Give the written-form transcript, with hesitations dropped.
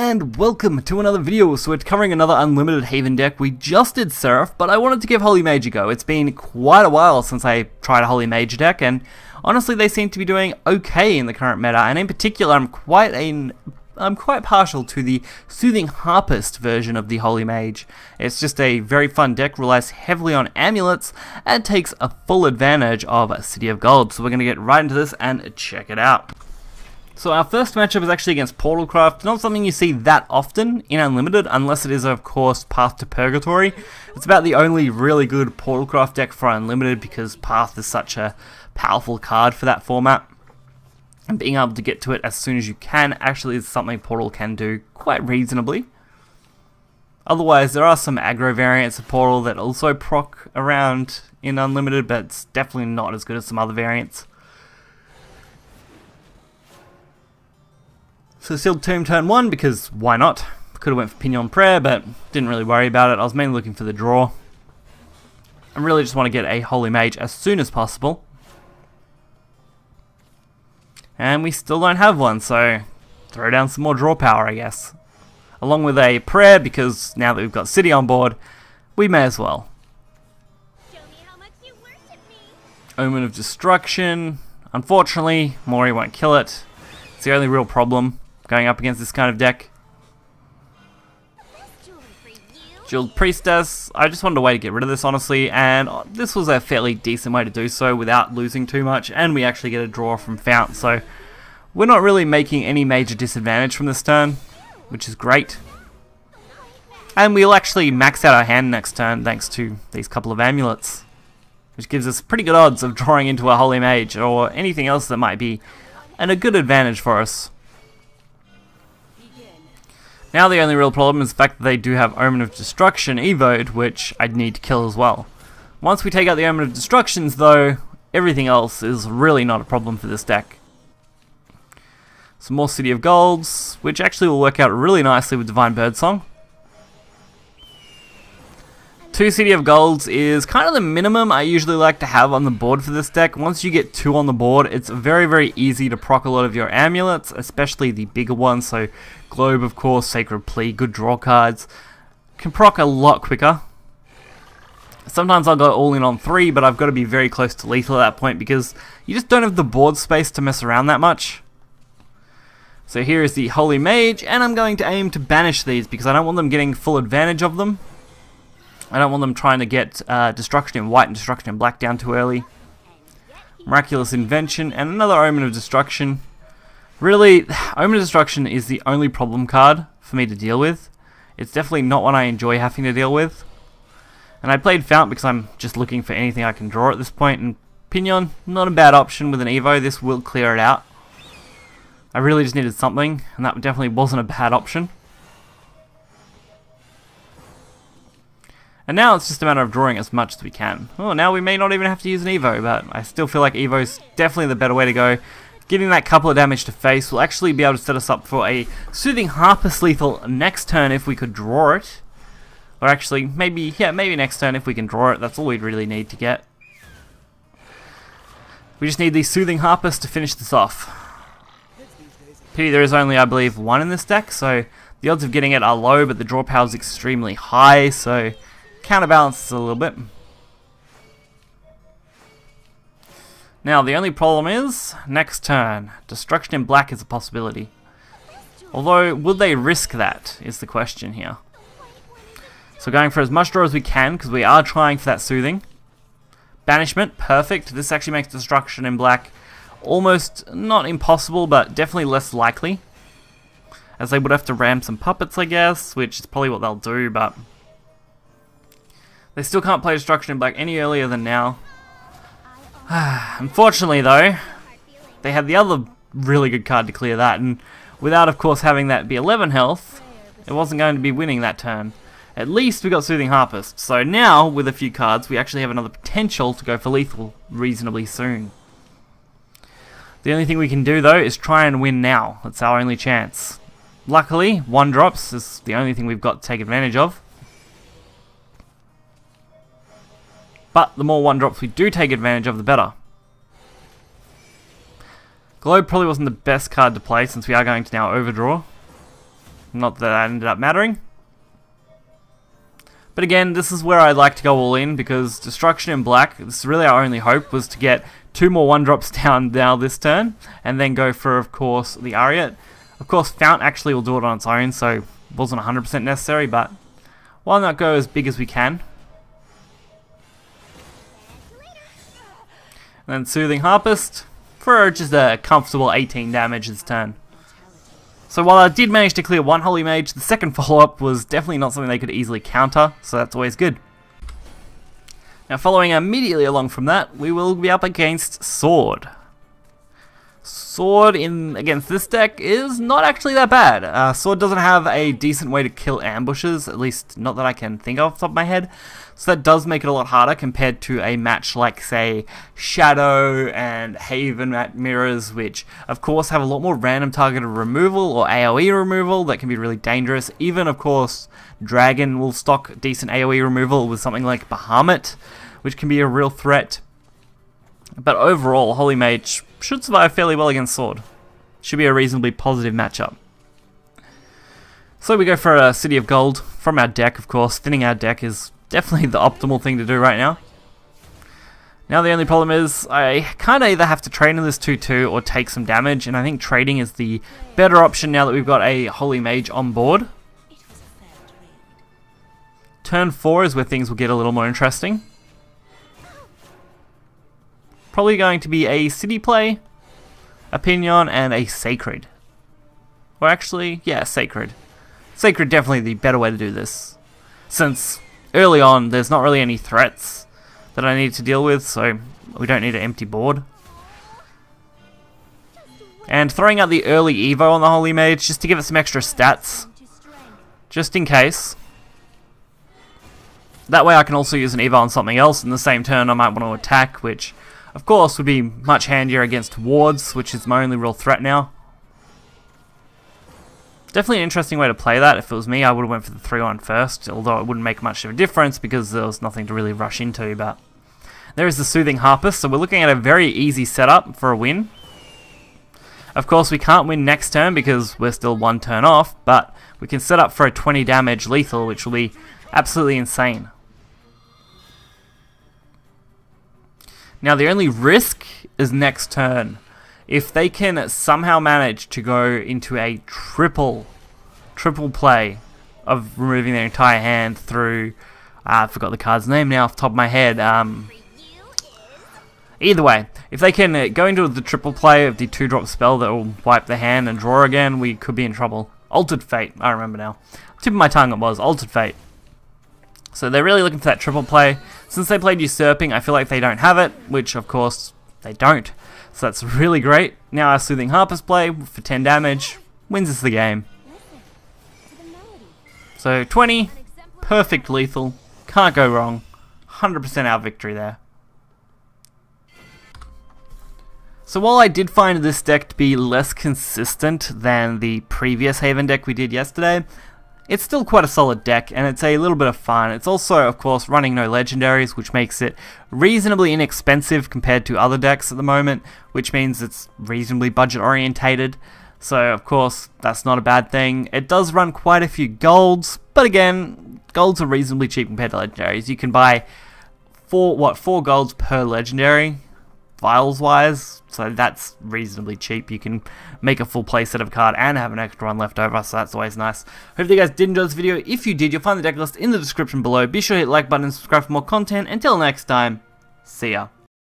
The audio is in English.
and welcome to another video. So we're covering another unlimited Haven deck. We just did Seraph, but I wanted to give Holy Mage a go. It's been quite a while since I tried a Holy Mage deck, and honestly they seem to be doing okay in the current meta, and in particular I'm quite partial to the Soothing Harpist version of the Holy Mage. It's just a very fun deck, relies heavily on amulets, and takes a full advantage of City of Gold. So we're going to get right into this and check it out. So our first matchup is actually against Altersphere, not something you see that often in Unlimited, unless it is of course Path to Purgatory. It's about the only really good Altersphere deck for Unlimited because Path is such a powerful card for that format. And being able to get to it as soon as you can actually is something Portal can do quite reasonably. Otherwise, there are some aggro variants of Portal that also proc around in Unlimited, but it's definitely not as good as some other variants. So sealed Tomb turn 1 because why not? Could have went for Pinion Prayer, but didn't really worry about it. I was mainly looking for the draw. I really just want to get a Holy Mage as soon as possible. And we still don't have one, so throw down some more draw power, I guess. Along with a prayer, because now that we've got City on board, we may as well. Show me how much you worship me. Omen of Destruction. Unfortunately, Mori won't kill it. It's the only real problem going up against this kind of deck. Jeweled Priestess. I just wanted a way to get rid of this, honestly, and this was a fairly decent way to do so without losing too much, and we actually get a draw from Fount, so we're not really making any major disadvantage from this turn, which is great. And we'll actually max out our hand next turn thanks to these couple of amulets, which gives us pretty good odds of drawing into a Holy Mage or anything else that might be a good advantage for us. Now the only real problem is the fact that they do have Omen of Destruction evoed, which I'd need to kill as well. Once we take out the Omen of Destructions though, everything else is really not a problem for this deck. Some more City of Golds, which actually will work out really nicely with Divine Birdsong. 2 City of Golds is kind of the minimum I usually like to have on the board for this deck. Once you get 2 on the board, it's very easy to proc a lot of your amulets, especially the bigger ones, so Globe of course, Sacred Plea, good draw cards. Can proc a lot quicker. Sometimes I'll go all in on 3, but I've got to be very close to lethal at that point because you just don't have the board space to mess around that much. So here is the Holy Mage, and I'm going to aim to banish these because I don't want them getting full advantage of them. I don't want them trying to get Destruction in white and Destruction in black down too early. Miraculous Invention and another Omen of Destruction. Really, Omen of Destruction is the only problem card for me to deal with. It's definitely not one I enjoy having to deal with. And I played Fount because I'm just looking for anything I can draw at this point. And Pinion, not a bad option with an Evo. This will clear it out. I really just needed something, and that definitely wasn't a bad option. And now it's just a matter of drawing as much as we can. Oh, now we may not even have to use an Evo, but I still feel like Evo's definitely the better way to go. Getting that couple of damage to face will actually be able to set us up for a Soothing Harpist lethal next turn if we could draw it. Or actually, maybe next turn if we can draw it. That's all we'd really need to get. We just need the Soothing Harpist to finish this off. Pity there is only, I believe, 1 in this deck, so the odds of getting it are low, but the draw power is extremely high, so counterbalances a little bit. Now the only problem is next turn Destruction in black is a possibility, although would they risk that is the question here. So going for as much draw as we can because we are trying for that soothing. Banishment, perfect. This actually makes Destruction in black almost not impossible, but definitely less likely, as they would have to ram some puppets, I guess, which is probably what they'll do, but they still can't play Destruction in black any earlier than now. Unfortunately though, they had the other really good card to clear that, and without of course having that be 11 health, it wasn't going to be winning that turn. At least we got Soothing Harpist, so now with a few cards we actually have another potential to go for lethal reasonably soon. The only thing we can do though is try and win now. That's our only chance. Luckily, 1 drops is the only thing we've got to take advantage of. But the more 1 drops we do take advantage of, the better. Globe probably wasn't the best card to play since we are going to now overdraw. Not that ended up mattering. But again, this is where I like to go all in, because Destruction in black, this is really our only hope, was to get 2 more 1-drops down now this turn, and then go for, of course, the Ariat. Of course, Fount actually will do it on its own, so it wasn't 100% necessary, but why not go as big as we can? And then Soothing Harpist for just a comfortable 18 damage this turn. So while I did manage to clear 1 Holy Mage, the second follow-up was definitely not something they could easily counter, so that's always good. Now following immediately along from that, we will be up against Sword. Sword against this deck is not actually that bad. Sword doesn't have a decent way to kill ambushes, at least not that I can think of off the top of my head. So that does make it a lot harder compared to a match like, say, Shadow and Haven mirrors, which of course have a lot more random targeted removal or AoE removal that can be really dangerous. Even, of course, Dragon will stock decent AoE removal with something like Bahamut, which can be a real threat. But overall, Holy Mage should survive fairly well against Sword. Should be a reasonably positive matchup. So we go for a City of Gold from our deck, of course. Thinning our deck is definitely the optimal thing to do right now. Now the only problem is I kind of either have to trade in this 2-2 or take some damage, and I think trading is the better option now that we've got a Holy Mage on board. Turn 4 is where things will get a little more interesting. Probably going to be a City play, a Pinion, and a Sacred. Or actually, yeah, Sacred. Sacred definitely the better way to do this, since early on there's not really any threats that I need to deal with, so we don't need an empty board. And throwing out the early Evo on the Holy Mage just to give it some extra stats, just in case. That way I can also use an Evo on something else in the same turn I might want to attack, which of course would be much handier against wards, which is my only real threat now. Definitely an interesting way to play that. If it was me, I would have went for the 3-1 first, although it wouldn't make much of a difference because there was nothing to really rush into. But there is the Soothing Harpist, so we're looking at a very easy setup for a win. Of course, we can't win next turn because we're still 1 turn off, but we can set up for a 20 damage lethal, which will be absolutely insane. Now the only risk is next turn. If they can somehow manage to go into a triple play of removing their entire hand through, I forgot the card's name now off the top of my head. Either way, if they can go into the triple play of the 2-drop spell that will wipe the hand and draw again, we could be in trouble. Altered Fate, I remember now. Tip of my tongue it was, Altered Fate. So they're really looking for that triple play. Since they played Usurping, I feel like they don't have it, which of course they don't. So that's really great. Now our Soothing Harpist play for 10 damage wins us the game. So 20, perfect lethal, can't go wrong. 100% our victory there. So while I did find this deck to be less consistent than the previous Haven deck we did yesterday, it's still quite a solid deck, and it's a little bit of fun. It's also, of course, running no legendaries, which makes it reasonably inexpensive compared to other decks at the moment, which means it's reasonably budget orientated. So, of course, that's not a bad thing. It does run quite a few golds, but again, golds are reasonably cheap compared to legendaries. You can buy 4 golds per legendary, vials-wise, so that's reasonably cheap. You can make a full playset of a card and have an extra one left over, so that's always nice. Hope you guys did enjoy this video. If you did, you'll find the deck list in the description below. Be sure to hit the like button and subscribe for more content. Until next time, see ya.